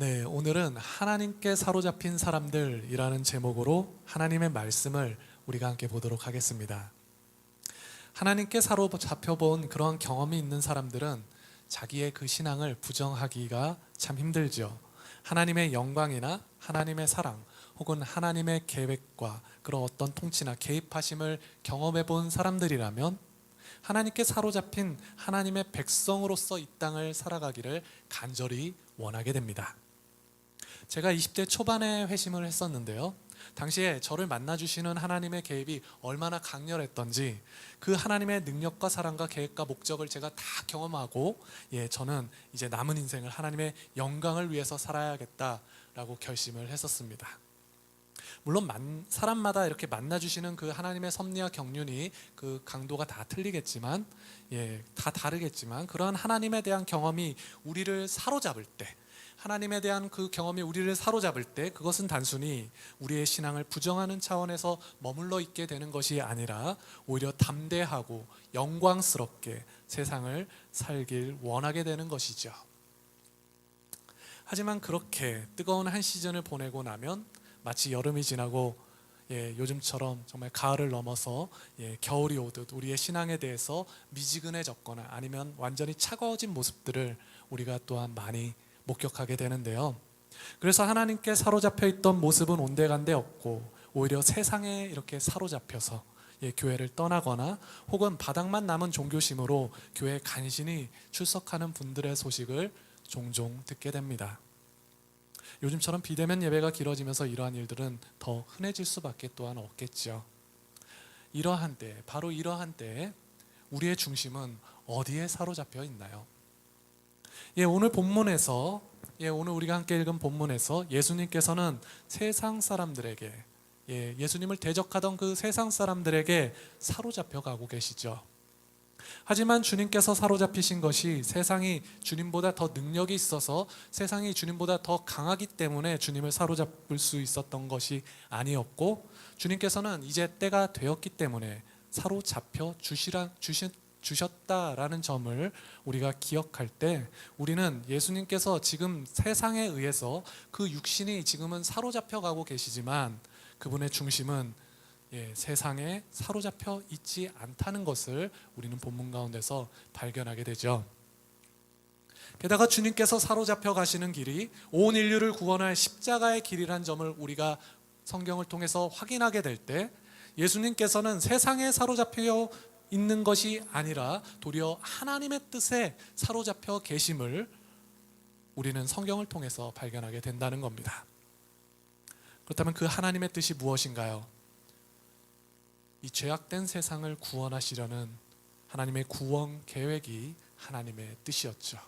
네, 오늘은 하나님께 사로잡힌 사람들이라는 제목으로 하나님의 말씀을 우리가 함께 보도록 하겠습니다. 하나님께 사로잡혀 본 그런 경험이 있는 사람들은 자기의 그 신앙을 부정하기가 참 힘들죠. 하나님의 영광이나 하나님의 사랑 혹은 하나님의 계획과 그런 어떤 통치나 개입하심을 경험해 본 사람들이라면 하나님께 사로잡힌 하나님의 백성으로서 이 땅을 살아가기를 간절히 원하게 됩니다. 제가 20대 초반에 회심을 했었는데요, 당시에 저를 만나주시는 하나님의 개입이 얼마나 강렬했던지 그 하나님의 능력과 사랑과 계획과 목적을 제가 다 경험하고, 저는 이제 남은 인생을 하나님의 영광을 위해서 살아야겠다라고 결심을 했었습니다. 물론 사람마다 이렇게 만나주시는 그 하나님의 섭리와 경륜이 그 강도가 다 틀리겠지만, 다 다르겠지만, 그러한 하나님에 대한 경험이 우리를 사로잡을 때, 하나님에 대한 그 경험이 우리를 사로잡을 때, 그것은 단순히 우리의 신앙을 부정하는 차원에서 머물러 있게 되는 것이 아니라 오히려 담대하고 영광스럽게 세상을 살길 원하게 되는 것이죠. 하지만 그렇게 뜨거운 한 시즌을 보내고 나면 마치 여름이 지나고 요즘처럼 정말 가을을 넘어서 겨울이 오듯 우리의 신앙에 대해서 미지근해졌거나 아니면 완전히 차가워진 모습들을 우리가 또한 많이 목격하게 되는데요. 그래서 하나님께 사로잡혀 있던 모습은 온데간데 없고 오히려 세상에 이렇게 사로잡혀서 교회를 떠나거나 혹은 바닥만 남은 종교심으로 교회에 간신히 출석하는 분들의 소식을 종종 듣게 됩니다. 요즘처럼 비대면 예배가 길어지면서 이러한 일들은 더 흔해질 수밖에 또한 없겠죠. 바로 이러한 때에 우리의 중심은 어디에 사로잡혀 있나요? 오늘 본문에서, 오늘 우리가 함께 읽은 본문에서 예수님께서는 세상 사람들에게, 예수님을 대적하던 그 세상 사람들에게 사로잡혀 가고 계시죠. 하지만 주님께서 사로잡히신 것이 세상이 주님보다 더 능력이 있어서, 세상이 주님보다 더 강하기 때문에 주님을 사로잡을 수 있었던 것이 아니었고, 주님께서는 이제 때가 되었기 때문에 사로잡혀 주셨다라는 점을 우리가 기억할 때, 우리는 예수님께서 지금 세상에 의해서 그 육신이 지금은 사로잡혀 가고 계시지만 그분의 중심은 세상에 사로잡혀 있지 않다는 것을 우리는 본문 가운데서 발견하게 되죠. 게다가 주님께서 사로잡혀 가시는 길이 온 인류를 구원할 십자가의 길이란 점을 우리가 성경을 통해서 확인하게 될 때, 예수님께서는 세상에 사로잡혀 있는 것이 아니라 도리어 하나님의 뜻에 사로잡혀 계심을 우리는 성경을 통해서 발견하게 된다는 겁니다. 그렇다면 그 하나님의 뜻이 무엇인가요? 이 죄악된 세상을 구원하시려는 하나님의 구원 계획이 하나님의 뜻이었죠.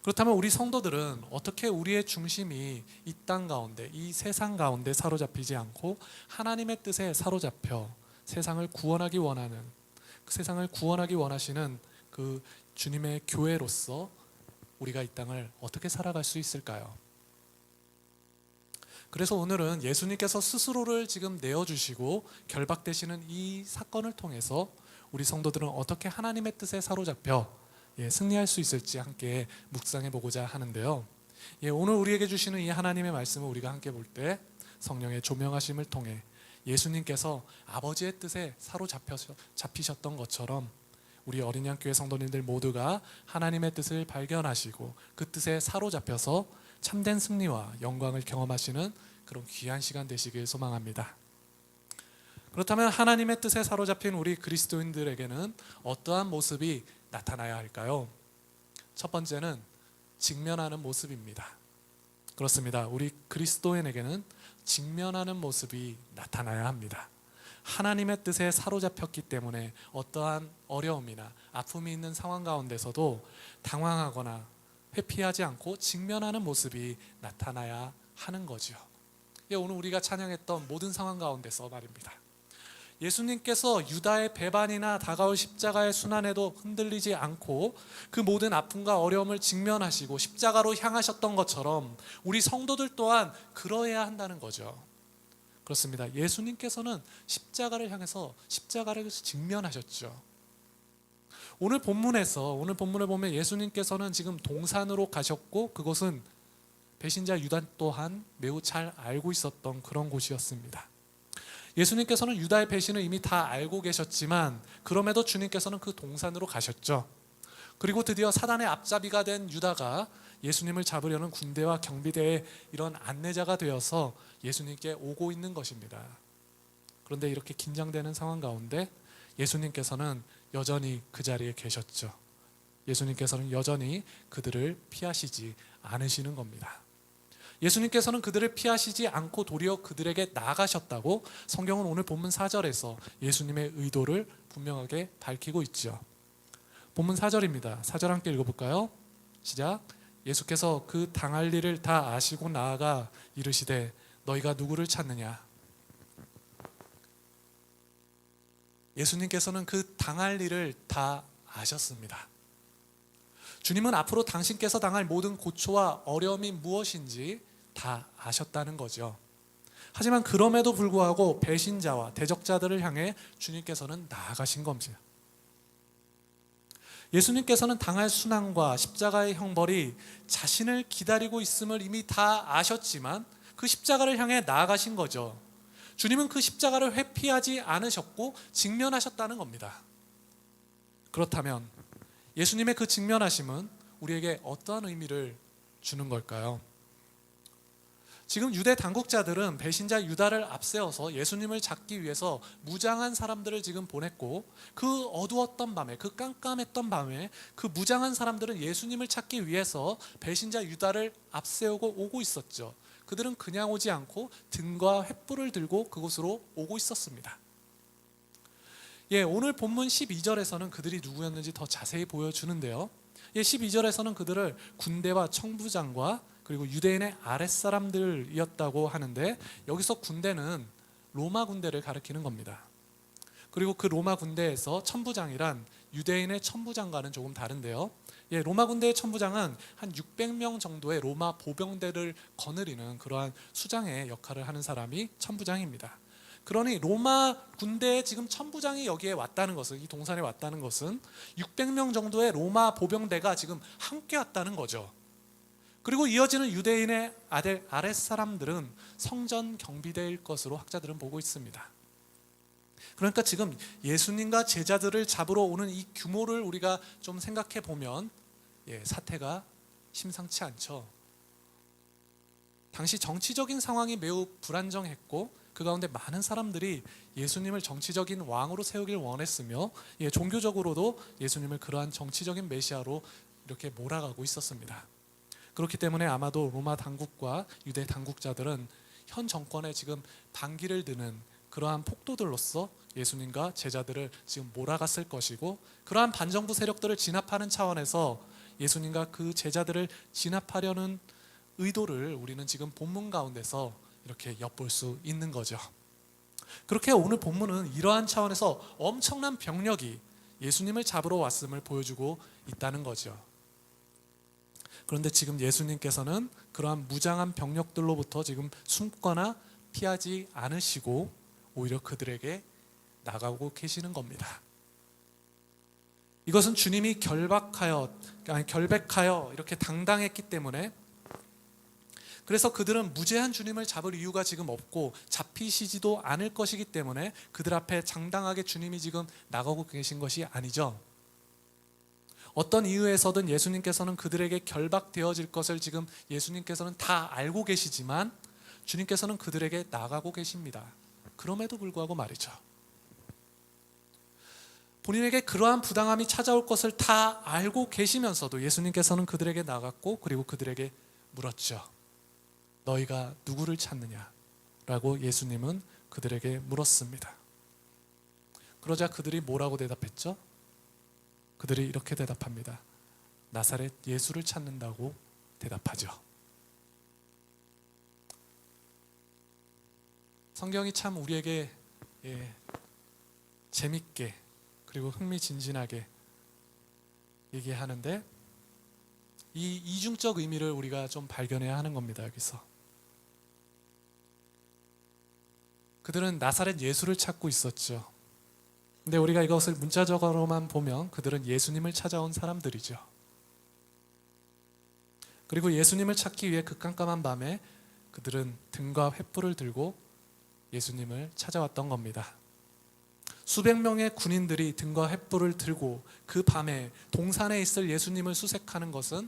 그렇다면 우리 성도들은 어떻게 우리의 중심이 이 땅 가운데, 이 세상 가운데 사로잡히지 않고 하나님의 뜻에 사로잡혀 세상을 구원하기 원하는, 그 세상을 구원하기 원하시는 그 주님의 교회로서 우리가 이 땅을 어떻게 살아갈 수 있을까요? 그래서 오늘은 예수님께서 스스로를 지금 내어주시고 결박되시는 이 사건을 통해서 우리 성도들은 어떻게 하나님의 뜻에 사로잡혀 승리할 수 있을지 함께 묵상해 보고자 하는데요. 오늘 우리에게 주시는 이 하나님의 말씀을 우리가 함께 볼 때 성령의 조명하심을 통해 예수님께서 아버지의 뜻에 사로잡히셨던 것처럼 우리 어린 양교회 성도님들 모두가 하나님의 뜻을 발견하시고 그 뜻에 사로잡혀서 참된 승리와 영광을 경험하시는 그런 귀한 시간 되시길 소망합니다. 그렇다면 하나님의 뜻에 사로잡힌 우리 그리스도인들에게는 어떠한 모습이 나타나야 할까요? 첫 번째는 직면하는 모습입니다. 그렇습니다. 우리 그리스도인에게는 직면하는 모습이 나타나야 합니다. 하나님의 뜻에 사로잡혔기 때문에 어떠한 어려움이나 아픔이 있는 상황 가운데서도 당황하거나 회피하지 않고 직면하는 모습이 나타나야 하는 거죠. 오늘 우리가 찬양했던 모든 상황 가운데서 말입니다. 예수님께서 유다의 배반이나 다가올 십자가의 순환에도 흔들리지 않고 그 모든 아픔과 어려움을 직면하시고 십자가로 향하셨던 것처럼 우리 성도들 또한 그러해야 한다는 거죠. 그렇습니다. 예수님께서는 십자가를 향해서 십자가를 직면하셨죠. 오늘 본문을 보면 예수님께서는 지금 동산으로 가셨고 그곳은 배신자 유다 또한 매우 잘 알고 있었던 그런 곳이었습니다. 예수님께서는 유다의 배신을 이미 다 알고 계셨지만 그럼에도 주님께서는 그 동산으로 가셨죠. 그리고 드디어 사단의 앞잡이가 된 유다가 예수님을 잡으려는 군대와 경비대의 이런 안내자가 되어서 예수님께 오고 있는 것입니다. 그런데 이렇게 긴장되는 상황 가운데 예수님께서는 여전히 그 자리에 계셨죠. 예수님께서는 여전히 그들을 피하시지 않으시는 겁니다. 예수님께서는 그들을 피하시지 않고 도리어 그들에게 나아가셨다고 성경은 오늘 본문 4절에서 예수님의 의도를 분명하게 밝히고 있죠. 본문 4절입니다. 4절 함께 읽어볼까요? 시작. 예수께서 그 당할 일을 다 아시고 나아가 이르시되 너희가 누구를 찾느냐. 예수님께서는 그 당할 일을 다 아셨습니다. 주님은 앞으로 당신께서 당할 모든 고초와 어려움이 무엇인지 다 아셨다는 거죠. 하지만 그럼에도 불구하고 배신자와 대적자들을 향해 주님께서는 나아가신 겁니다. 예수님께서는 당할 순환과 십자가의 형벌이 자신을 기다리고 있음을 이미 다 아셨지만 그 십자가를 향해 나아가신 거죠. 주님은 그 십자가를 회피하지 않으셨고 직면하셨다는 겁니다. 그렇다면 예수님의 그 직면하심은 우리에게 어떠한 의미를 주는 걸까요? 지금 유대 당국자들은 배신자 유다를 앞세워서 예수님을 잡기 위해서 무장한 사람들을 지금 보냈고 그 어두웠던 밤에, 그 깜깜했던 밤에 그 무장한 사람들은 예수님을 찾기 위해서 배신자 유다를 앞세우고 오고 있었죠. 그들은 그냥 오지 않고 등과 횃불을 들고 그곳으로 오고 있었습니다. 오늘 본문 12절에서는 그들이 누구였는지 더 자세히 보여주는데요. 12절에서는 그들을 군대와 청부장과 그리고 유대인의 아랫사람들이었다고 하는데 여기서 군대는 로마 군대를 가리키는 겁니다. 그리고 그 로마 군대에서 천부장이란 유대인의 천부장과는 조금 다른데요. 로마 군대의 천부장은 한 600명 정도의 로마 보병대를 거느리는 그러한 수장의 역할을 하는 사람이 천부장입니다. 그러니 로마 군대에 지금 천부장이 여기에 왔다는 것은, 이 동산에 왔다는 것은 600명 정도의 로마 보병대가 지금 함께 왔다는 거죠. 그리고 이어지는 유대인의 아랫사람들은 성전 경비대일 것으로 학자들은 보고 있습니다. 그러니까 지금 예수님과 제자들을 잡으러 오는 이 규모를 우리가 좀 생각해 보면 사태가 심상치 않죠. 당시 정치적인 상황이 매우 불안정했고 그 가운데 많은 사람들이 예수님을 정치적인 왕으로 세우길 원했으며 종교적으로도 예수님을 그러한 정치적인 메시아로 이렇게 몰아가고 있었습니다. 그렇기 때문에 아마도 로마 당국과 유대 당국자들은 현 정권에 지금 반기를 드는 그러한 폭도들로서 예수님과 제자들을 지금 몰아갔을 것이고 그러한 반정부 세력들을 진압하는 차원에서 예수님과 그 제자들을 진압하려는 의도를 우리는 지금 본문 가운데서 이렇게 엿볼 수 있는 거죠. 그렇게 오늘 본문은 이러한 차원에서 엄청난 병력이 예수님을 잡으러 왔음을 보여주고 있다는 거죠. 그런데 지금 예수님께서는 그러한 무장한 병력들로부터 지금 숨거나 피하지 않으시고 오히려 그들에게 나가고 계시는 겁니다. 이것은 주님이 결백하여 이렇게 당당했기 때문에, 그래서 그들은 무죄한 주님을 잡을 이유가 지금 없고 잡히시지도 않을 것이기 때문에 그들 앞에 장당하게 주님이 지금 나가고 계신 것이 아니죠. 어떤 이유에서든 예수님께서는 그들에게 결박되어질 것을 지금 예수님께서는 다 알고 계시지만 주님께서는 그들에게 나가고 계십니다. 그럼에도 불구하고 말이죠. 본인에게 그러한 부당함이 찾아올 것을 다 알고 계시면서도 예수님께서는 그들에게 나갔고 그리고 그들에게 물었죠. 너희가 누구를 찾느냐? 라고 예수님은 그들에게 물었습니다. 그러자 그들이 뭐라고 대답했죠? 그들이 이렇게 대답합니다. 나사렛 예수를 찾는다고 대답하죠. 성경이 참 우리에게 재밌게 그리고 흥미진진하게 얘기하는데 이 이중적 의미를 우리가 좀 발견해야 하는 겁니다. 여기서 그들은 나사렛 예수를 찾고 있었죠. 근데 우리가 이것을 문자적으로만 보면 그들은 예수님을 찾아온 사람들이죠. 그리고 예수님을 찾기 위해 그 깜깜한 밤에 그들은 등과 횃불을 들고 예수님을 찾아왔던 겁니다. 수백 명의 군인들이 등과 횃불을 들고 그 밤에 동산에 있을 예수님을 수색하는 것은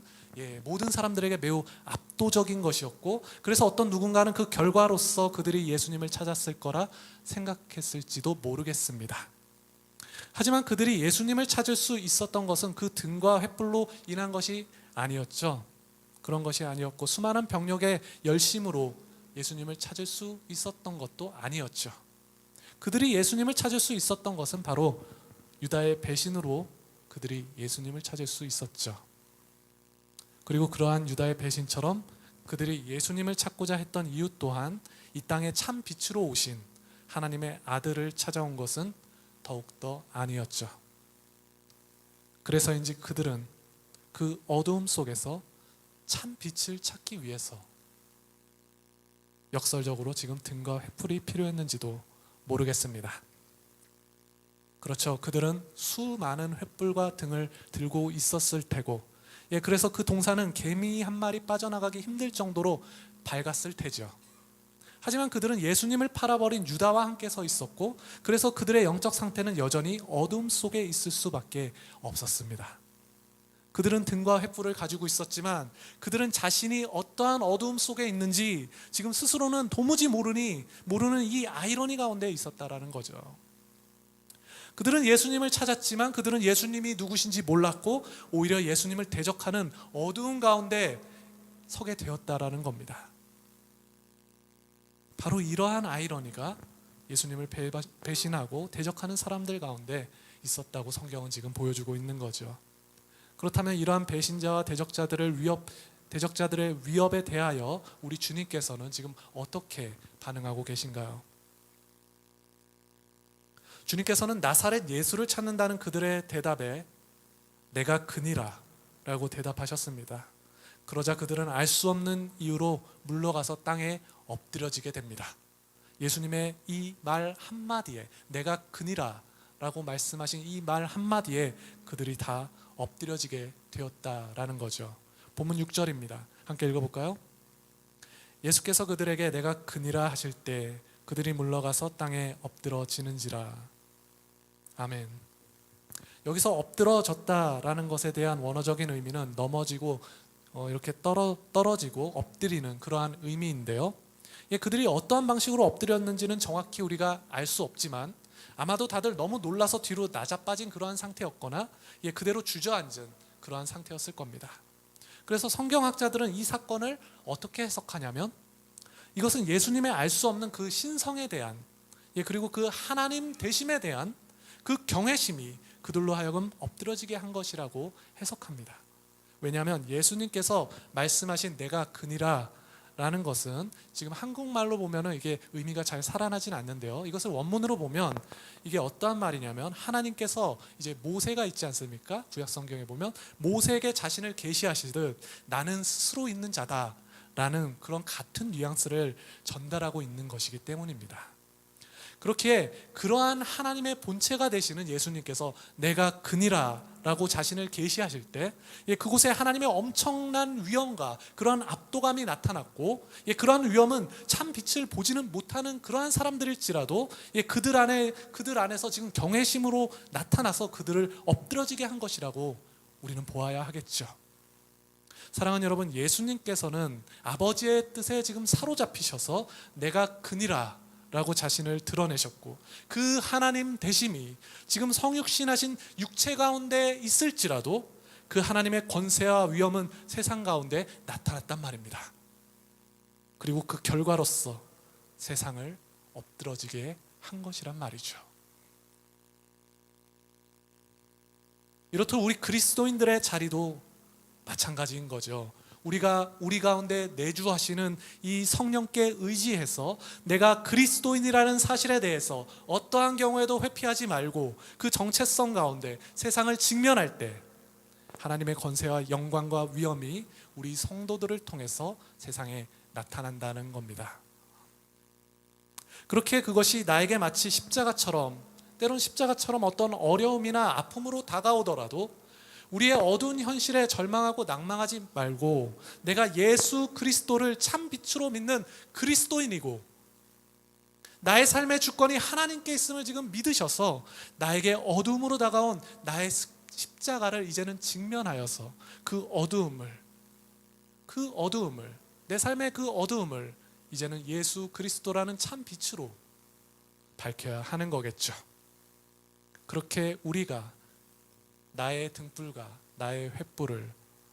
모든 사람들에게 매우 압도적인 것이었고, 그래서 어떤 누군가는 그 결과로서 그들이 예수님을 찾았을 거라 생각했을지도 모르겠습니다. 하지만 그들이 예수님을 찾을 수 있었던 것은 그 등과 횃불로 인한 것이 아니었죠. 그런 것이 아니었고, 수많은 병력의 열심으로 예수님을 찾을 수 있었던 것도 아니었죠. 그들이 예수님을 찾을 수 있었던 것은 바로 유다의 배신으로 그들이 예수님을 찾을 수 있었죠. 그리고 그러한 유다의 배신처럼 그들이 예수님을 찾고자 했던 이유 또한 이 땅에 참 빛으로 오신 하나님의 아들을 찾아온 것은 더욱더 아니었죠. 그래서인지 그들은 그 어두움 속에서 참 빛을 찾기 위해서 역설적으로 지금 등과 횃불이 필요했는지도 모르겠습니다. 그렇죠. 그들은 수많은 횃불과 등을 들고 있었을 테고, 그래서 그 동산은 개미 한 마리 빠져나가기 힘들 정도로 밝았을 테죠. 하지만 그들은 예수님을 팔아버린 유다와 함께 서 있었고, 그래서 그들의 영적 상태는 여전히 어둠 속에 있을 수밖에 없었습니다. 그들은 등과 횃불을 가지고 있었지만 그들은 자신이 어떠한 어두움 속에 있는지 지금 스스로는 도무지 모르는 이 아이러니 가운데 있었다라는 거죠. 그들은 예수님을 찾았지만 그들은 예수님이 누구신지 몰랐고 오히려 예수님을 대적하는 어두운 가운데 서게 되었다라는 겁니다. 바로 이러한 아이러니가 예수님을 배신하고 대적하는 사람들 가운데 있었다고 성경은 지금 보여주고 있는 거죠. 그렇다면 이러한 배신자와 대적자들의 위협에 대하여 우리 주님께서는 지금 어떻게 반응하고 계신가요? 주님께서는 나사렛 예수를 찾는다는 그들의 대답에 내가 그니라 라고 대답하셨습니다. 그러자 그들은 알 수 없는 이유로 물러가서 땅에 엎드려지게 됩니다. 예수님의 이 말 한마디에, 내가 그니라 라고 말씀하신 이 말 한마디에 그들이 다 엎드려지게 되었다라는 거죠. 본문 6절입니다. 함께 읽어볼까요? 예수께서 그들에게 내가 그니라 하실 때 그들이 물러가서 땅에 엎드러지는지라. 아멘. 여기서 엎드러졌다라는 것에 대한 원어적인 의미는 넘어지고 이렇게 떨어지고 엎드리는 그러한 의미인데요. 그들이 어떠한 방식으로 엎드렸는지는 정확히 우리가 알 수 없지만 아마도 다들 너무 놀라서 뒤로 낮아빠진 그러한 상태였거나 그대로 주저앉은 그러한 상태였을 겁니다. 그래서 성경학자들은 이 사건을 어떻게 해석하냐면 이것은 예수님의 알 수 없는 그 신성에 대한 그리고 그 하나님 되심에 대한 그 경외심이 그들로 하여금 엎드러지게 한 것이라고 해석합니다. 왜냐하면 예수님께서 말씀하신 내가 그니라 라는 것은 지금 한국말로 보면 이게 의미가 잘 살아나진 않는데요. 이것을 원문으로 보면 이게 어떠한 말이냐면 하나님께서 이제 모세가 있지 않습니까? 구약 성경에 보면 모세에게 자신을 계시하시듯 나는 스스로 있는 자다라는 그런 같은 뉘앙스를 전달하고 있는 것이기 때문입니다. 그렇기에 그러한 하나님의 본체가 되시는 예수님께서 내가 그니라 라고 자신을 계시하실 때 그곳에 하나님의 엄청난 위엄과 그러한 압도감이 나타났고 그러한 위엄은 참 빛을 보지는 못하는 그러한 사람들일지라도 그들 안에서 지금 경외심으로 나타나서 그들을 엎드러지게 한 것이라고 우리는 보아야 하겠죠. 사랑하는 여러분, 예수님께서는 아버지의 뜻에 지금 사로잡히셔서 내가 그니라 라고 자신을 드러내셨고 그 하나님 되심이 지금 성육신하신 육체 가운데 있을지라도 그 하나님의 권세와 위엄은 세상 가운데 나타났단 말입니다. 그리고 그 결과로서 세상을 엎드러지게 한 것이란 말이죠. 이렇듯 우리 그리스도인들의 자리도 마찬가지인 거죠. 우리가 우리 가운데 내주하시는 이 성령께 의지해서 내가 그리스도인이라는 사실에 대해서 어떠한 경우에도 회피하지 말고 그 정체성 가운데 세상을 직면할 때 하나님의 권세와 영광과 위엄이 우리 성도들을 통해서 세상에 나타난다는 겁니다. 그렇게 그것이 나에게 마치 십자가처럼, 때론 십자가처럼 어떤 어려움이나 아픔으로 다가오더라도 우리의 어두운 현실에 절망하고 낭망하지 말고 내가 예수 그리스도를 참 빛으로 믿는 그리스도인이고 나의 삶의 주권이 하나님께 있음을 지금 믿으셔서 나에게 어둠으로 다가온 나의 십자가를 이제는 직면하여서 그 어두움을 내 삶의 그 어두움을 이제는 예수 그리스도라는 참 빛으로 밝혀야 하는 거겠죠. 그렇게 우리가 나의 등불과 나의 횃불을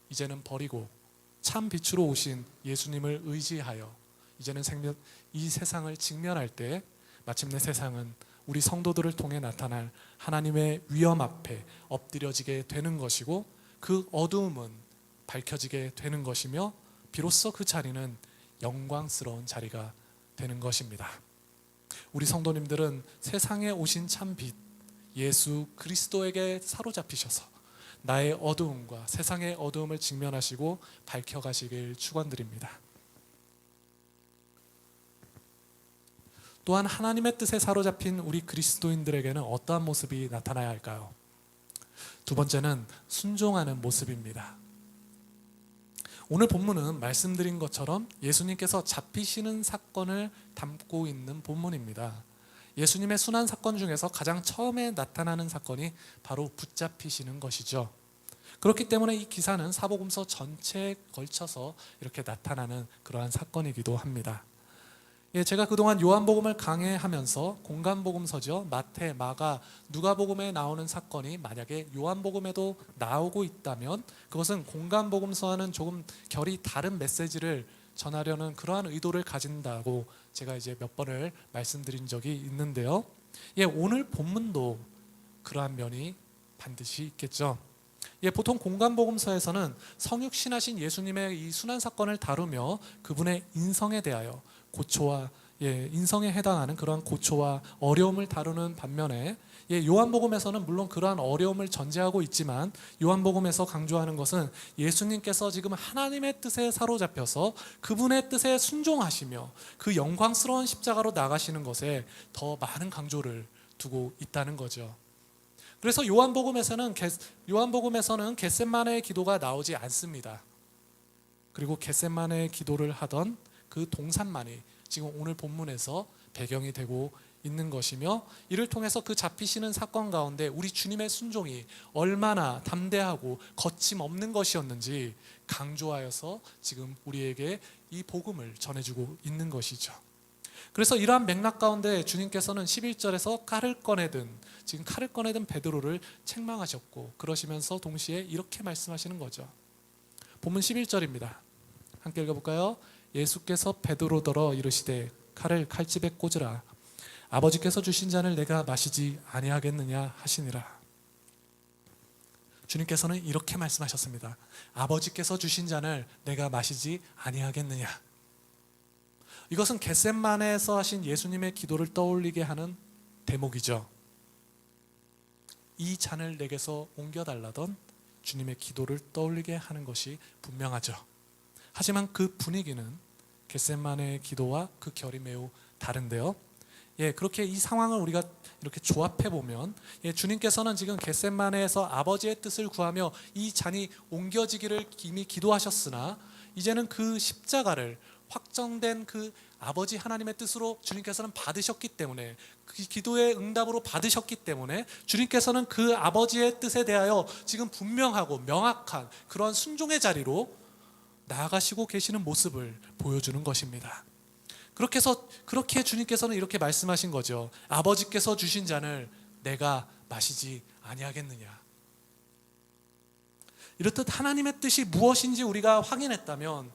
이제는 버리고 참 빛으로 오신 예수님을 의지하여 이제는 이 세상을 직면할 때 마침내 세상은 우리 성도들을 통해 나타날 하나님의 위엄 앞에 엎드려지게 되는 것이고 그 어두움은 밝혀지게 되는 것이며 비로소 그 자리는 영광스러운 자리가 되는 것입니다. 우리 성도님들은 세상에 오신 참 빛 예수 그리스도에게 사로잡히셔서 나의 어두움과 세상의 어두움을 직면하시고 밝혀가시길 축원드립니다. 또한 하나님의 뜻에 사로잡힌 우리 그리스도인들에게는 어떠한 모습이 나타나야 할까요? 두 번째는 순종하는 모습입니다. 오늘 본문은 말씀드린 것처럼 예수님께서 잡히시는 사건을 담고 있는 본문입니다. 예수님의 순환 사건 중에서 가장 처음에 나타나는 사건이 바로 붙잡히시는 것이죠. 그렇기 때문에 이 기사는 사복음서 전체에 걸쳐서 이렇게 나타나는 그러한 사건이기도 합니다. 제가 그동안 요한복음을 강해하면서 공간복음서죠. 마태, 마가, 누가복음에 나오는 사건이 만약에 요한복음에도 나오고 있다면 그것은 공간복음서와는 조금 결이 다른 메시지를 전하려는 그러한 의도를 가진다고 제가 이제 몇 번을 말씀드린 적이 있는데요. 오늘 본문도 그러한 면이 반드시 있겠죠. 보통 공간복음서에서는 성육신하신 예수님의 이 순환 사건을 다루며 그분의 인성에 대하여 고초와 인성에 해당하는 그러한 고초와 어려움을 다루는 반면에 요한복음에서는 물론 그러한 어려움을 전제하고 있지만 요한복음에서 강조하는 것은 예수님께서 지금 하나님의 뜻에 사로잡혀서 그분의 뜻에 순종하시며 그 영광스러운 십자가로 나가시는 것에 더 많은 강조를 두고 있다는 거죠. 그래서 요한복음에서는 겟세마네의 기도가 나오지 않습니다. 그리고 겟세마네의 기도를 하던 그 동산만이 지금 오늘 본문에서 배경이 되고 있는 것이며 이를 통해서 그 잡히시는 사건 가운데 우리 주님의 순종이 얼마나 담대하고 거침없는 것이었는지 강조하여서 지금 우리에게 이 복음을 전해주고 있는 것이죠. 그래서 이러한 맥락 가운데 주님께서는 11절에서 칼을 꺼내든 베드로를 책망하셨고 그러시면서 동시에 이렇게 말씀하시는 거죠. 본문 11절입니다. 함께 읽어볼까요? 예수께서 베드로더러 이르시되 칼을 칼집에 꽂으라. 아버지께서 주신 잔을 내가 마시지 아니하겠느냐 하시니라. 주님께서는 이렇게 말씀하셨습니다. 아버지께서 주신 잔을 내가 마시지 아니하겠느냐. 이것은 겟세마네에서 하신 예수님의 기도를 떠올리게 하는 대목이죠. 이 잔을 내게서 옮겨달라던 주님의 기도를 떠올리게 하는 것이 분명하죠. 하지만 그 분위기는 겟세마네의 기도와 그 결이 매우 다른데요. 그렇게 이 상황을 우리가 이렇게 조합해 보면 주님께서는 지금 겟세마네에서 아버지의 뜻을 구하며 이 잔이 옮겨지기를 이미 기도하셨으나 이제는 그 십자가를 확정된 그 아버지 하나님의 뜻으로 주님께서는 받으셨기 때문에 그 기도의 응답으로 받으셨기 때문에 주님께서는 그 아버지의 뜻에 대하여 지금 분명하고 명확한 그러한 순종의 자리로 나아가시고 계시는 모습을 보여주는 것입니다. 그렇게 주님께서는 이렇게 말씀하신 거죠. 아버지께서 주신 잔을 내가 마시지 아니하겠느냐. 이렇듯 하나님의 뜻이 무엇인지 우리가 확인했다면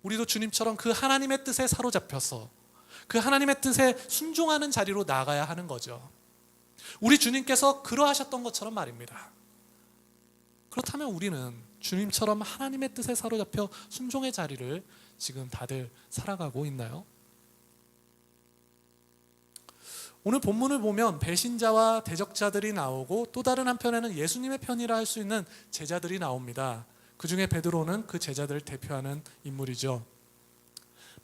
우리도 주님처럼 그 하나님의 뜻에 사로잡혀서 그 하나님의 뜻에 순종하는 자리로 나아가야 하는 거죠. 우리 주님께서 그러하셨던 것처럼 말입니다. 그렇다면 우리는 주님처럼 하나님의 뜻에 사로잡혀 순종의 자리를 지금 다들 살아가고 있나요? 오늘 본문을 보면 배신자와 대적자들이 나오고 또 다른 한편에는 예수님의 편이라 할 수 있는 제자들이 나옵니다. 그 중에 베드로는 그 제자들을 대표하는 인물이죠.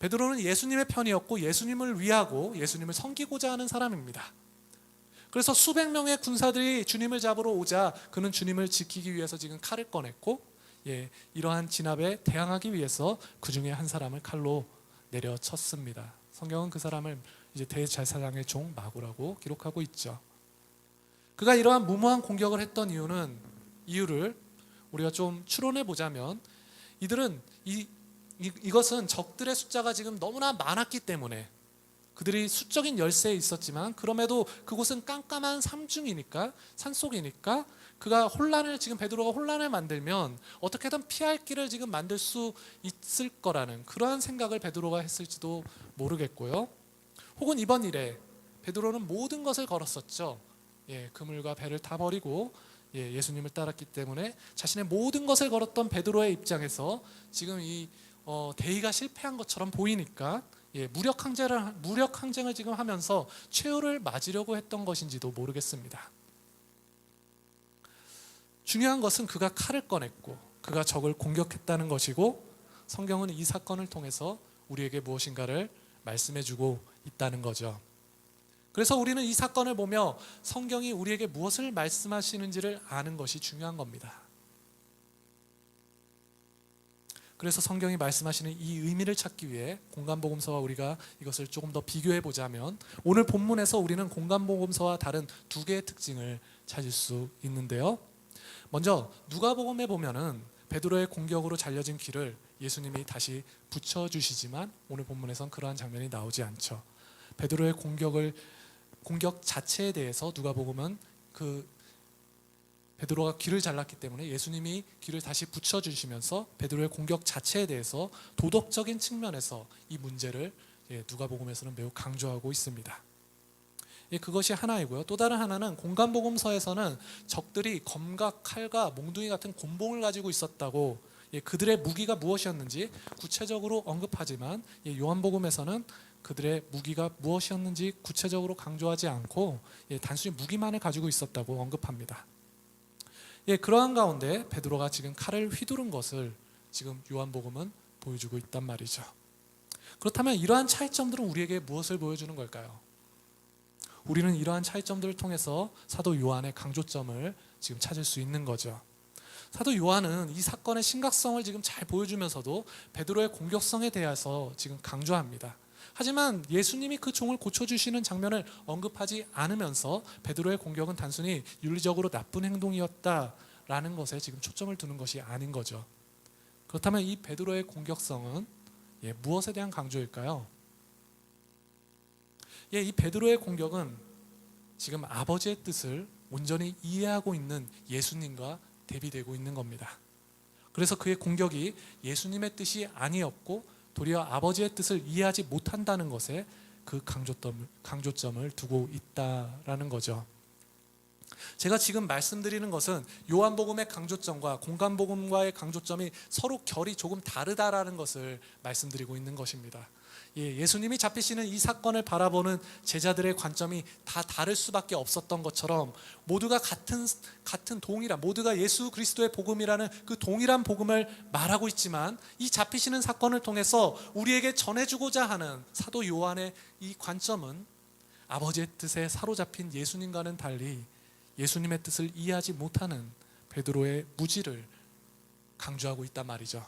베드로는 예수님의 편이었고 예수님을 위하고 예수님을 섬기고자 하는 사람입니다. 그래서 수백 명의 군사들이 주님을 잡으러 오자 그는 주님을 지키기 위해서 지금 칼을 꺼냈고, 이러한 진압에 대항하기 위해서 그 중에 한 사람을 칼로 내려쳤습니다. 성경은 그 사람을 이제 대제사장의 종 마구라고 기록하고 있죠. 그가 이러한 무모한 공격을 했던 이유를 우리가 좀 추론해 보자면, 이들은 이것은 적들의 숫자가 지금 너무나 많았기 때문에, 그들이 수적인 열세에 있었지만 그럼에도 그곳은 깜깜한 산중이니까, 산속이니까 그가 베드로가 혼란을 만들면 어떻게든 피할 길을 지금 만들 수 있을 거라는 그러한 생각을 베드로가 했을지도 모르겠고요. 혹은 이번 일에 베드로는 모든 것을 걸었었죠. 그물과 배를 다 버리고 예수님을 따랐기 때문에 자신의 모든 것을 걸었던 베드로의 입장에서 지금 이 대의가 실패한 것처럼 보이니까 무력 항쟁을 지금 하면서 최후를 맞으려고 했던 것인지도 모르겠습니다. 중요한 것은 그가 칼을 꺼냈고 그가 적을 공격했다는 것이고, 성경은 이 사건을 통해서 우리에게 무엇인가를 말씀해주고 있다는 거죠. 그래서 우리는 이 사건을 보며 성경이 우리에게 무엇을 말씀하시는지를 아는 것이 중요한 겁니다. 그래서 성경이 말씀하시는 이 의미를 찾기 위해 공간복음서와 우리가 이것을 조금 더 비교해 보자면, 오늘 본문에서 우리는 공간복음서와 다른 두 개의 특징을 찾을 수 있는데요. 먼저 누가복음에 보면은 베드로의 공격으로 잘려진 길을 예수님이 다시 붙여주시지만, 오늘 본문에선 그러한 장면이 나오지 않죠. 베드로의 공격 자체에 대해서 누가복음은 베드로가 길을 잘랐기 때문에 예수님이 길을 다시 붙여주시면서 베드로의 공격 자체에 대해서 도덕적인 측면에서 이 문제를 누가복음에서는 매우 강조하고 있습니다. 그것이 하나이고요. 또 다른 하나는 공간복음서에서는 적들이 검과 칼과 몽둥이 같은 곤봉을 가지고 있었다고, 그들의 무기가 무엇이었는지 구체적으로 언급하지만 요한복음에서는 그들의 무기가 무엇이었는지 구체적으로 강조하지 않고 단순히 무기만을 가지고 있었다고 언급합니다. 그러한 가운데 베드로가 지금 칼을 휘두른 것을 지금 요한복음은 보여주고 있단 말이죠. 그렇다면 이러한 차이점들은 우리에게 무엇을 보여주는 걸까요? 우리는 이러한 차이점들을 통해서 사도 요한의 강조점을 지금 찾을 수 있는 거죠. 사도 요한은 이 사건의 심각성을 지금 잘 보여주면서도 베드로의 공격성에 대해서 지금 강조합니다. 하지만 예수님이 그 종을 고쳐주시는 장면을 언급하지 않으면서 베드로의 공격은 단순히 윤리적으로 나쁜 행동이었다라는 것에 지금 초점을 두는 것이 아닌 거죠. 그렇다면 이 베드로의 공격성은 무엇에 대한 강조일까요? 이 베드로의 공격은 지금 아버지의 뜻을 온전히 이해하고 있는 예수님과 대비되고 있는 겁니다. 그래서 그의 공격이 예수님의 뜻이 아니었고 도리어 아버지의 뜻을 이해하지 못한다는 것에 그 강조점을 두고 있다라는 거죠. 제가 지금 말씀드리는 것은 요한복음의 강조점과 공간복음과의 강조점이 서로 결이 조금 다르다라는 것을 말씀드리고 있는 것입니다. 예수님이 잡히시는 이 사건을 바라보는 제자들의 관점이 다 다를 수밖에 없었던 것처럼, 모두가 모두가 예수 그리스도의 복음이라는 그 동일한 복음을 말하고 있지만, 이 잡히시는 사건을 통해서 우리에게 전해주고자 하는 사도 요한의 이 관점은 아버지의 뜻에 사로잡힌 예수님과는 달리 예수님의 뜻을 이해하지 못하는 베드로의 무지를 강조하고 있단 말이죠.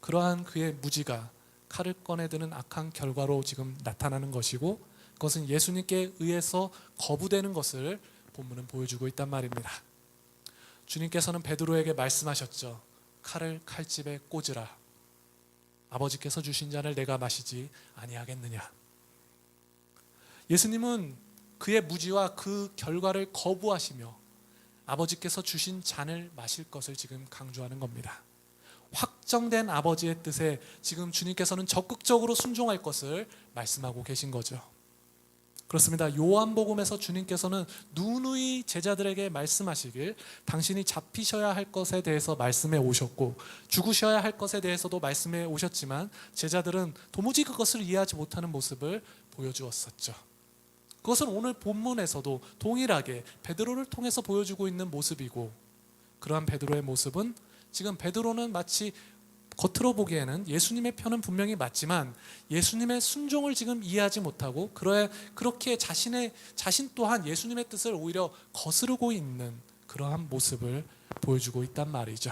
그러한 그의 무지가 칼을 꺼내드는 악한 결과로 지금 나타나는 것이고, 그것은 예수님께 의해서 거부되는 것을 본문은 보여주고 있단 말입니다. 주님께서는 베드로에게 말씀하셨죠. 칼을 칼집에 꽂으라. 아버지께서 주신 잔을 내가 마시지 아니하겠느냐. 예수님은 그의 무지와 그 결과를 거부하시며 아버지께서 주신 잔을 마실 것을 지금 강조하는 겁니다. 확정된 아버지의 뜻에 지금 주님께서는 적극적으로 순종할 것을 말씀하고 계신 거죠. 그렇습니다. 요한복음에서 주님께서는 누누이 제자들에게 말씀하시길, 당신이 잡히셔야 할 것에 대해서 말씀해 오셨고 죽으셔야 할 것에 대해서도 말씀해 오셨지만 제자들은 도무지 그것을 이해하지 못하는 모습을 보여주었었죠. 그것은 오늘 본문에서도 동일하게 베드로를 통해서 보여주고 있는 모습이고, 그러한 베드로의 모습은 지금 베드로는 마치 겉으로 보기에는 예수님의 편은 분명히 맞지만 예수님의 순종을 지금 이해하지 못하고 그렇게 자신 또한 예수님의 뜻을 오히려 거스르고 있는 그러한 모습을 보여주고 있단 말이죠.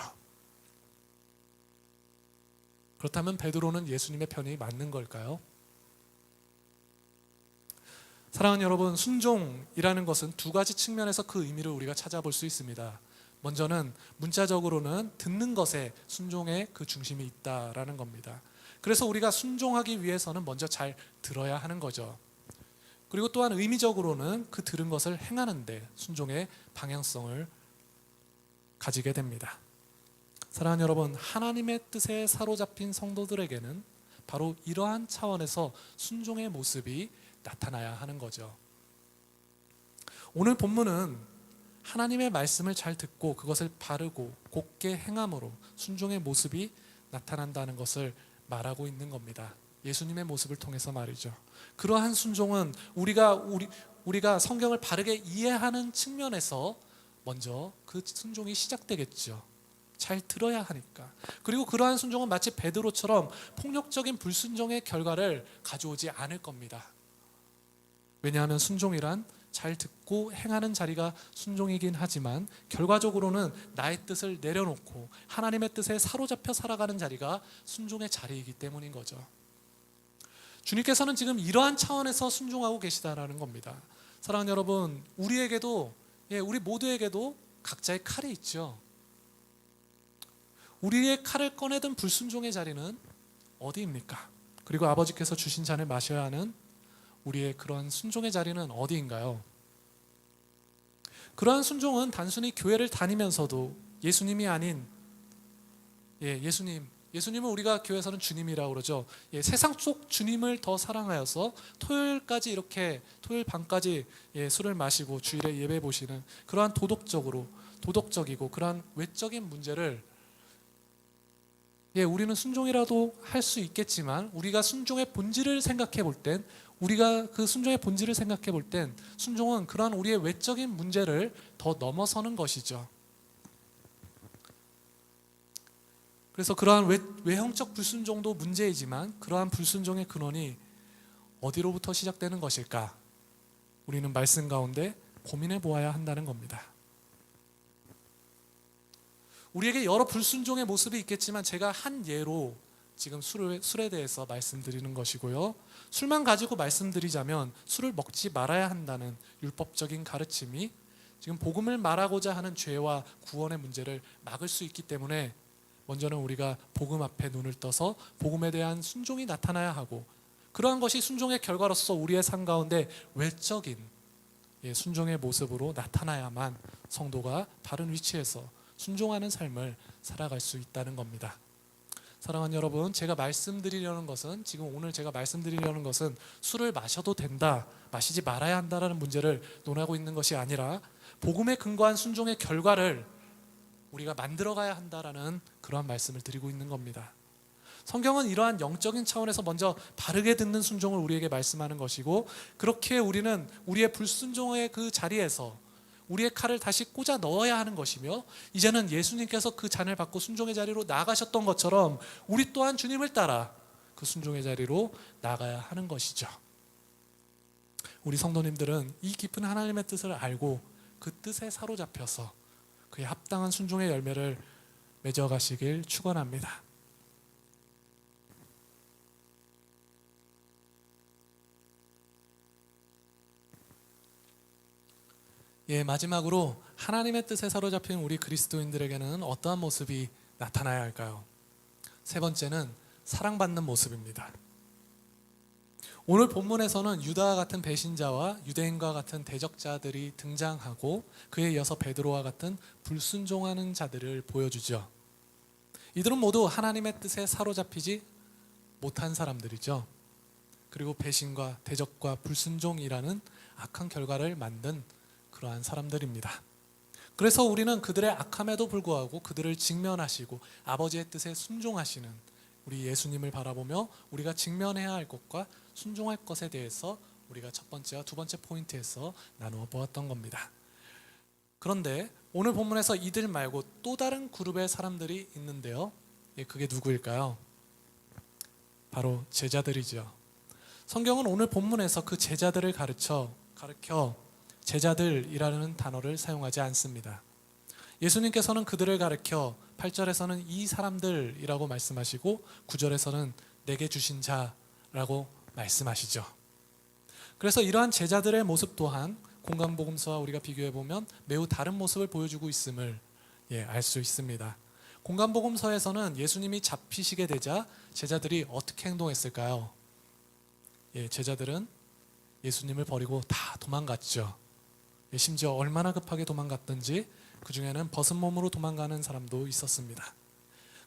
그렇다면 베드로는 예수님의 편이 맞는 걸까요? 사랑하는 여러분, 순종이라는 것은 두 가지 측면에서 그 의미를 우리가 찾아볼 수 있습니다. 먼저는 문자적으로는 듣는 것에 순종의 그 중심이 있다라는 겁니다. 그래서 우리가 순종하기 위해서는 먼저 잘 들어야 하는 거죠. 그리고 또한 의미적으로는 그 들은 것을 행하는데 순종의 방향성을 가지게 됩니다. 사랑하는 여러분, 하나님의 뜻에 사로잡힌 성도들에게는 바로 이러한 차원에서 순종의 모습이 나타나야 하는 거죠. 오늘 본문은 하나님의 말씀을 잘 듣고 그것을 바르고 곧게 행함으로 순종의 모습이 나타난다는 것을 말하고 있는 겁니다. 예수님의 모습을 통해서 말이죠. 그러한 순종은 우리가 성경을 바르게 이해하는 측면에서 먼저 그 순종이 시작되겠죠. 잘 들어야 하니까. 그리고 그러한 순종은 마치 베드로처럼 폭력적인 불순종의 결과를 가져오지 않을 겁니다. 왜냐하면 순종이란 잘 듣고 행하는 자리가 순종이긴 하지만 결과적으로는 나의 뜻을 내려놓고 하나님의 뜻에 사로잡혀 살아가는 자리가 순종의 자리이기 때문인 거죠. 주님께서는 지금 이러한 차원에서 순종하고 계시다라는 겁니다. 사랑하는 여러분, 우리 모두에게도 각자의 칼이 있죠. 우리의 칼을 꺼내든 불순종의 자리는 어디입니까? 그리고 아버지께서 주신 잔을 마셔야 하는 우리의 그런 순종의 자리는 어디인가요? 그러한 순종은 단순히 교회를 다니면서도 예수님이 아닌 예수님은 우리가 교회에서는 주님이라고 그러죠. 세상 속 주님을 더 사랑하여서 토요일 밤까지 술을 마시고 주일에 예배 보시는 그러한 도덕적이고 그러한 외적인 문제를 우리는 순종이라도 할 수 있겠지만 우리가 순종의 본질을 생각해 볼 땐 순종은 그러한 우리의 외적인 문제를 더 넘어서는 것이죠. 그래서 그러한 외형적 불순종도 문제이지만 그러한 불순종의 근원이 어디로부터 시작되는 것일까? 우리는 말씀 가운데 고민해 보아야 한다는 겁니다. 우리에게 여러 불순종의 모습이 있겠지만 제가 한 예로 지금 술에 대해서 말씀드리는 것이고요. 술만 가지고 말씀드리자면 술을 먹지 말아야 한다는 율법적인 가르침이 지금 복음을 말하고자 하는 죄와 구원의 문제를 막을 수 있기 때문에 먼저는 우리가 복음 앞에 눈을 떠서 복음에 대한 순종이 나타나야 하고 그러한 것이 순종의 결과로서 우리의 삶 가운데 외적인 순종의 모습으로 나타나야만 성도가 바른 위치에서 순종하는 삶을 살아갈 수 있다는 겁니다. 사랑하는 여러분, 오늘 제가 말씀드리려는 것은 술을 마셔도 된다, 마시지 말아야 한다라는 문제를 논하고 있는 것이 아니라 복음에 근거한 순종의 결과를 우리가 만들어가야 한다라는 그러한 말씀을 드리고 있는 겁니다. 성경은 이러한 영적인 차원에서 먼저 바르게 듣는 순종을 우리에게 말씀하는 것이고 그렇게 우리는 우리의 불순종의 그 자리에서 우리의 칼을 다시 꽂아 넣어야 하는 것이며 이제는 예수님께서 그 잔을 받고 순종의 자리로 나아가셨던 것처럼 우리 또한 주님을 따라 그 순종의 자리로 나아가야 하는 것이죠. 우리 성도님들은 이 깊은 하나님의 뜻을 알고 그 뜻에 사로잡혀서 그에 합당한 순종의 열매를 맺어가시길 축원합니다. 마지막으로 하나님의 뜻에 사로잡힌 우리 그리스도인들에게는 어떠한 모습이 나타나야 할까요? 세 번째는 사랑받는 모습입니다. 오늘 본문에서는 유다와 같은 배신자와 유대인과 같은 대적자들이 등장하고 그에 이어서 베드로와 같은 불순종하는 자들을 보여주죠. 이들은 모두 하나님의 뜻에 사로잡히지 못한 사람들이죠. 그리고 배신과 대적과 불순종이라는 악한 결과를 만든 그러한 사람들입니다. 그래서 우리는 그들의 악함에도 불구하고 그들을 직면하시고 아버지의 뜻에 순종하시는 우리 예수님을 바라보며 우리가 직면해야 할 것과 순종할 것에 대해서 우리가 첫 번째와 두 번째 포인트에서 나누어 보았던 겁니다. 그런데 오늘 본문에서 이들 말고 또 다른 그룹의 사람들이 있는데요. 그게 누구일까요? 바로 제자들이죠. 성경은 오늘 본문에서 그 제자들을 가르쳐 제자들이라는 단어를 사용하지 않습니다. 예수님께서는 그들을 가르쳐 8절에서는 이 사람들이라고 말씀하시고 9절에서는 내게 주신 자라고 말씀하시죠. 그래서 이러한 제자들의 모습 또한 공간복음서와 우리가 비교해보면 매우 다른 모습을 보여주고 있음을 알 수 있습니다. 공간복음서에서는 예수님이 잡히시게 되자 제자들이 어떻게 행동했을까요? 제자들은 예수님을 버리고 다 도망갔죠. 심지어 얼마나 급하게 도망갔던지 그 중에는 벗은 몸으로 도망가는 사람도 있었습니다.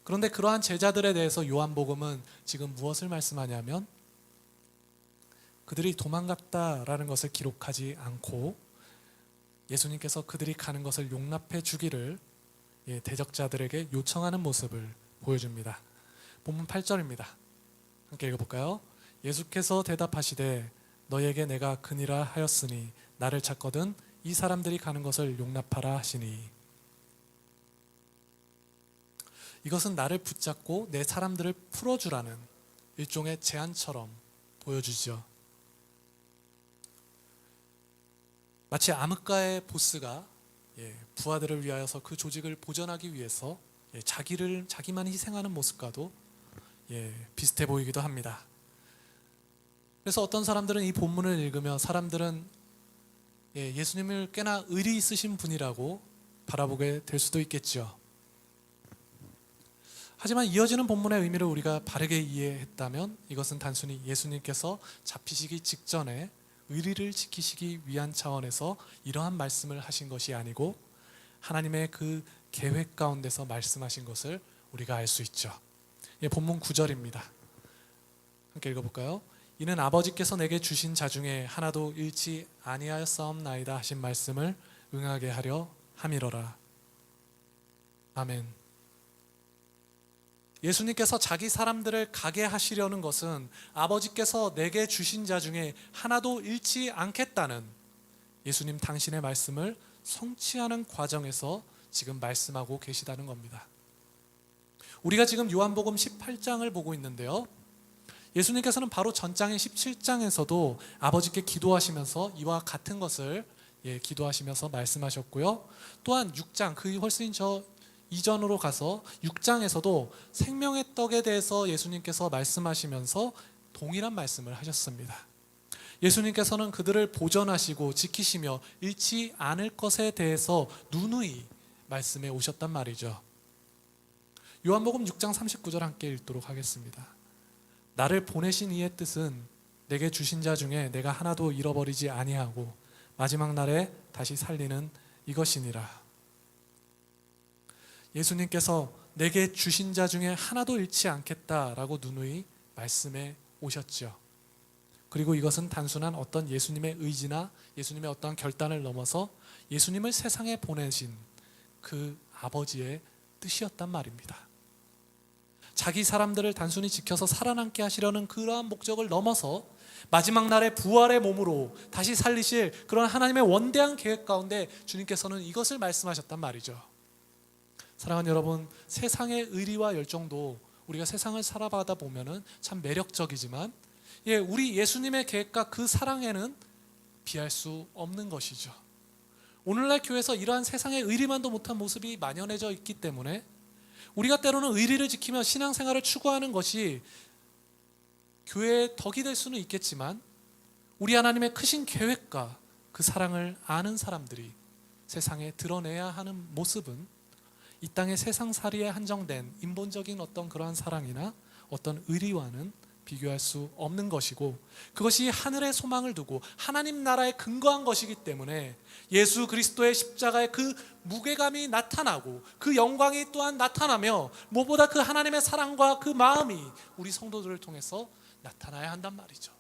그런데 그러한 제자들에 대해서 요한복음은 지금 무엇을 말씀하냐면 그들이 도망갔다라는 것을 기록하지 않고 예수님께서 그들이 가는 것을 용납해 주기를 대적자들에게 요청하는 모습을 보여줍니다. 본문 8절입니다. 함께 읽어볼까요? 예수께서 대답하시되 너에게 내가 그니라 하였으니 나를 찾거든 이 사람들이 가는 것을 용납하라 하시니. 이것은 나를 붙잡고 내 사람들을 풀어주라는 일종의 제안처럼 보여주죠. 마치 암흑가의 보스가 부하들을 위하여서 그 조직을 보존하기 위해서 자기만 희생하는 모습과도 비슷해 보이기도 합니다. 그래서 어떤 사람들은 이 본문을 읽으며 사람들은 예수님을 꽤나 의리 있으신 분이라고 바라보게 될 수도 있겠죠. 하지만 이어지는 본문의 의미를 우리가 바르게 이해했다면 이것은 단순히 예수님께서 잡히시기 직전에 의리를 지키시기 위한 차원에서 이러한 말씀을 하신 것이 아니고 하나님의 그 계획 가운데서 말씀하신 것을 우리가 알 수 있죠. 본문 9절입니다. 함께 읽어볼까요? 이는 아버지께서 내게 주신 자 중에 하나도 잃지 아니하였사옵나이다 하신 말씀을 응하게 하려 함이로라. 아멘. 예수님께서 자기 사람들을 가게 하시려는 것은 아버지께서 내게 주신 자 중에 하나도 잃지 않겠다는 예수님 당신의 말씀을 성취하는 과정에서 지금 말씀하고 계시다는 겁니다. 우리가 지금 요한복음 18장을 보고 있는데요, 예수님께서는 바로 전장인 17장에서도 아버지께 기도하시면서 이와 같은 것을 기도하시면서 말씀하셨고요. 또한 6장 그 훨씬 이전으로 가서 6장에서도 생명의 떡에 대해서 예수님께서 말씀하시면서 동일한 말씀을 하셨습니다. 예수님께서는 그들을 보존하시고 지키시며 잃지 않을 것에 대해서 누누이 말씀해 오셨단 말이죠. 요한복음 6장 39절 함께 읽도록 하겠습니다. 나를 보내신 이의 뜻은 내게 주신 자 중에 내가 하나도 잃어버리지 아니하고 마지막 날에 다시 살리는 이것이니라. 예수님께서 내게 주신 자 중에 하나도 잃지 않겠다라고 누누이 말씀해 오셨죠. 그리고 이것은 단순한 어떤 예수님의 의지나 예수님의 어떤 결단을 넘어서 예수님을 세상에 보내신 그 아버지의 뜻이었단 말입니다. 자기 사람들을 단순히 지켜서 살아남게 하시려는 그러한 목적을 넘어서 마지막 날에 부활의 몸으로 다시 살리실 그런 하나님의 원대한 계획 가운데 주님께서는 이것을 말씀하셨단 말이죠. 사랑하는 여러분, 세상의 의리와 열정도 우리가 세상을 살아가다 보면은 참 매력적이지만 우리 예수님의 계획과 그 사랑에는 비할 수 없는 것이죠. 오늘날 교회에서 이러한 세상의 의리만도 못한 모습이 만연해져 있기 때문에 우리가 때로는 의리를 지키며 신앙생활을 추구하는 것이 교회의 덕이 될 수는 있겠지만 우리 하나님의 크신 계획과 그 사랑을 아는 사람들이 세상에 드러내야 하는 모습은 이 땅의 세상살이에 한정된 인본적인 어떤 그러한 사랑이나 어떤 의리와는 비교할 수 없는 것이고 그것이 하늘의 소망을 두고 하나님 나라에 근거한 것이기 때문에 예수 그리스도의 십자가의 그 무게감이 나타나고 그 영광이 또한 나타나며 무엇보다 그 하나님의 사랑과 그 마음이 우리 성도들을 통해서 나타나야 한단 말이죠.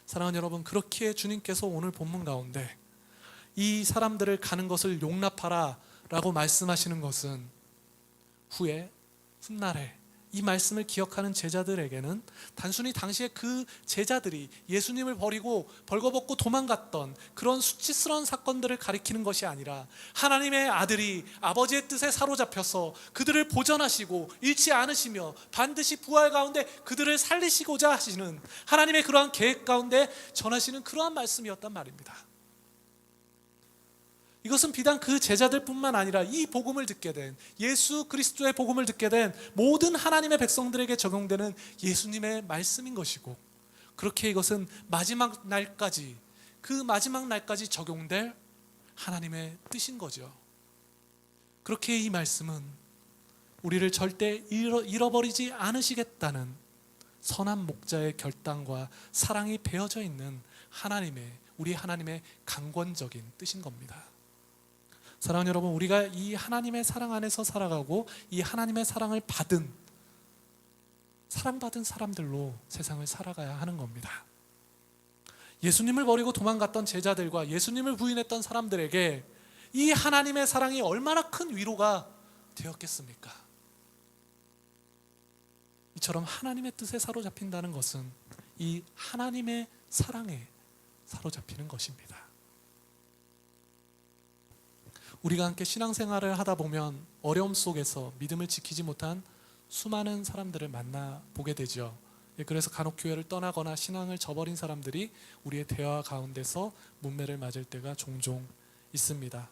사랑하는 여러분, 그렇기에 주님께서 오늘 본문 가운데 이 사람들을 가는 것을 용납하라 라고 말씀하시는 것은 후에 훗날에 이 말씀을 기억하는 제자들에게는 단순히 당시에 그 제자들이 예수님을 버리고 벌거벗고 도망갔던 그런 수치스러운 사건들을 가리키는 것이 아니라 하나님의 아들이 아버지의 뜻에 사로잡혀서 그들을 보전하시고 잃지 않으시며 반드시 부활 가운데 그들을 살리시고자 하시는 하나님의 그러한 계획 가운데 전하시는 그러한 말씀이었단 말입니다. 이것은 비단 그 제자들뿐만 아니라 이 복음을 듣게 된, 예수 그리스도의 복음을 듣게 된 모든 하나님의 백성들에게 적용되는 예수님의 말씀인 것이고, 그렇게 이것은 마지막 날까지, 그 마지막 날까지 적용될 하나님의 뜻인 거죠. 그렇게 이 말씀은 우리를 절대 잃어버리지 않으시겠다는 선한 목자의 결단과 사랑이 배어져 있는 우리 하나님의 강권적인 뜻인 겁니다. 사랑하는 여러분, 우리가 이 하나님의 사랑 안에서 살아가고 이 하나님의 사랑받은 사람들로 세상을 살아가야 하는 겁니다. 예수님을 버리고 도망갔던 제자들과 예수님을 부인했던 사람들에게 이 하나님의 사랑이 얼마나 큰 위로가 되었겠습니까? 이처럼 하나님의 뜻에 사로잡힌다는 것은 이 하나님의 사랑에 사로잡히는 것입니다. 우리가 함께 신앙생활을 하다 보면 어려움 속에서 믿음을 지키지 못한 수많은 사람들을 만나보게 되죠. 그래서 간혹 교회를 떠나거나 신앙을 저버린 사람들이 우리의 대화 가운데서 문매를 맞을 때가 종종 있습니다.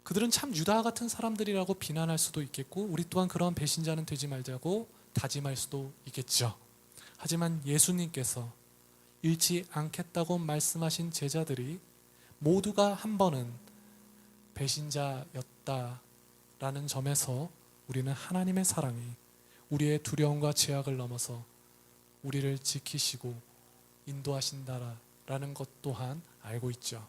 그들은 참 유다 같은 사람들이라고 비난할 수도 있겠고, 우리 또한 그런 배신자는 되지 말자고 다짐할 수도 있겠죠. 하지만 예수님께서 잃지 않겠다고 말씀하신 제자들이 모두가 한 번은 배신자였다라는 점에서 우리는 하나님의 사랑이 우리의 두려움과 제약을 넘어서 우리를 지키시고 인도하신다라는 것 또한 알고 있죠.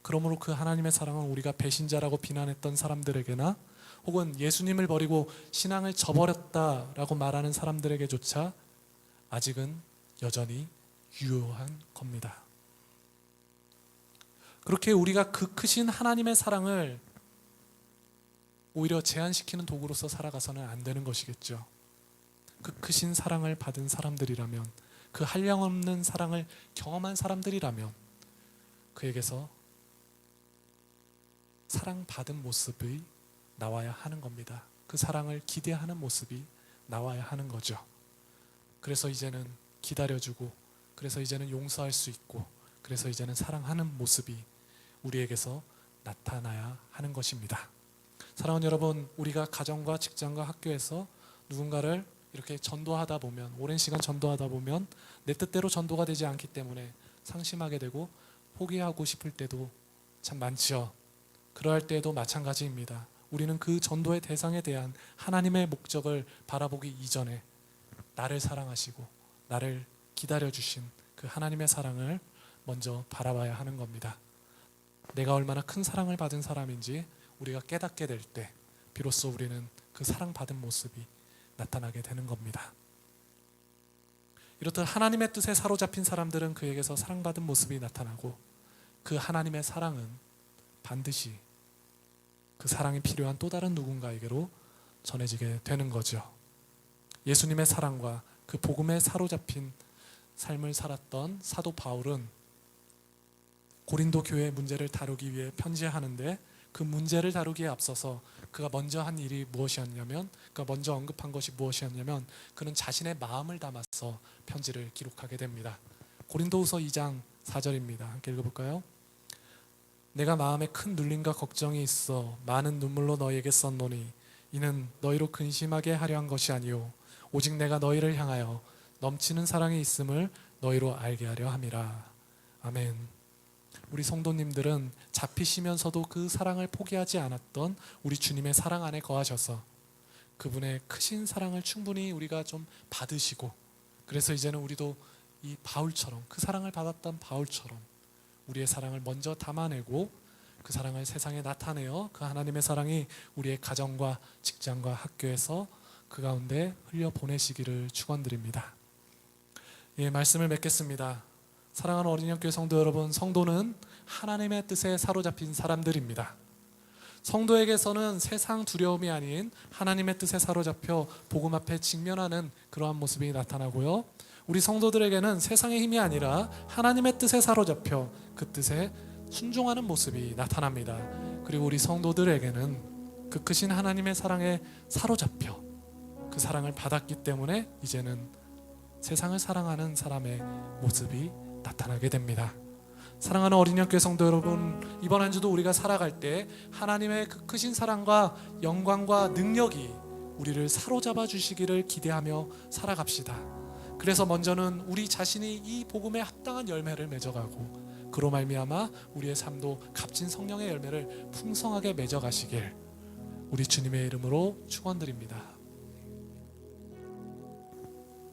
그러므로 그 하나님의 사랑은 우리가 배신자라고 비난했던 사람들에게나 혹은 예수님을 버리고 신앙을 저버렸다라고 말하는 사람들에게조차 아직은 여전히 유효한 겁니다. 그렇게 우리가 그 크신 하나님의 사랑을 오히려 제한시키는 도구로서 살아가서는 안 되는 것이겠죠. 그 크신 사랑을 받은 사람들이라면, 그 한량없는 사랑을 경험한 사람들이라면 그에게서 사랑받은 모습이 나와야 하는 겁니다. 그 사랑을 기대하는 모습이 나와야 하는 거죠. 그래서 이제는 기다려주고, 그래서 이제는 용서할 수 있고, 그래서 이제는 사랑하는 모습이 우리에게서 나타나야 하는 것입니다. 사랑하는 여러분, 우리가 가정과 직장과 학교에서 누군가를 이렇게 전도하다 보면, 오랜 시간 전도하다 보면 내 뜻대로 전도가 되지 않기 때문에 상심하게 되고 포기하고 싶을 때도 참 많죠. 그러할 때에도 마찬가지입니다. 우리는 그 전도의 대상에 대한 하나님의 목적을 바라보기 이전에 나를 사랑하시고 나를 기다려주신 그 하나님의 사랑을 먼저 바라봐야 하는 겁니다. 내가 얼마나 큰 사랑을 받은 사람인지 우리가 깨닫게 될 때 비로소 우리는 그 사랑받은 모습이 나타나게 되는 겁니다. 이렇듯 하나님의 뜻에 사로잡힌 사람들은 그에게서 사랑받은 모습이 나타나고, 그 하나님의 사랑은 반드시 그 사랑이 필요한 또 다른 누군가에게로 전해지게 되는 거죠. 예수님의 사랑과 그 복음에 사로잡힌 삶을 살았던 사도 바울은 고린도 교회의 문제를 다루기 위해 편지하는데, 그 문제를 다루기에 앞서서 그가 먼저 한 일이 무엇이었냐면, 그가 먼저 언급한 것이 무엇이었냐면, 그는 자신의 마음을 담아서 편지를 기록하게 됩니다. 고린도후서 2장 4절입니다. 함께 읽어볼까요? 내가 마음에 큰 눌림과 걱정이 있어 많은 눈물로 너희에게 썼노니 이는 너희로 근심하게 하려 한 것이 아니요 오직 내가 너희를 향하여 넘치는 사랑이 있음을 너희로 알게 하려 함이라. 아멘. 우리 성도님들은 잡히시면서도 그 사랑을 포기하지 않았던 우리 주님의 사랑 안에 거하셔서 그분의 크신 사랑을 충분히 우리가 좀 받으시고, 그래서 이제는 우리도 이 바울처럼, 그 사랑을 받았던 바울처럼 우리의 사랑을 먼저 담아내고 그 사랑을 세상에 나타내어 그 하나님의 사랑이 우리의 가정과 직장과 학교에서 그 가운데 흘려보내시기를 축원드립니다. 예, 말씀을 맺겠습니다. 사랑하는 어린이학교의 성도 여러분, 성도는 하나님의 뜻에 사로잡힌 사람들입니다. 성도에게서는 세상 두려움이 아닌 하나님의 뜻에 사로잡혀 복음 앞에 직면하는 그러한 모습이 나타나고요. 우리 성도들에게는 세상의 힘이 아니라 하나님의 뜻에 사로잡혀 그 뜻에 순종하는 모습이 나타납니다. 그리고 우리 성도들에게는 그 크신 하나님의 사랑에 사로잡혀 그 사랑을 받았기 때문에 이제는 세상을 사랑하는 사람의 모습이 나타나게 됩니다. 사랑하는 어린이학교 성도 여러분, 이번 한 주도 우리가 살아갈 때 하나님의 그 크신 사랑과 영광과 능력이 우리를 사로잡아 주시기를 기대하며 살아갑시다. 그래서 먼저는 우리 자신이 이 복음에 합당한 열매를 맺어가고 그로 말미암아 우리의 삶도 값진 성령의 열매를 풍성하게 맺어가시길 우리 주님의 이름으로 축원드립니다.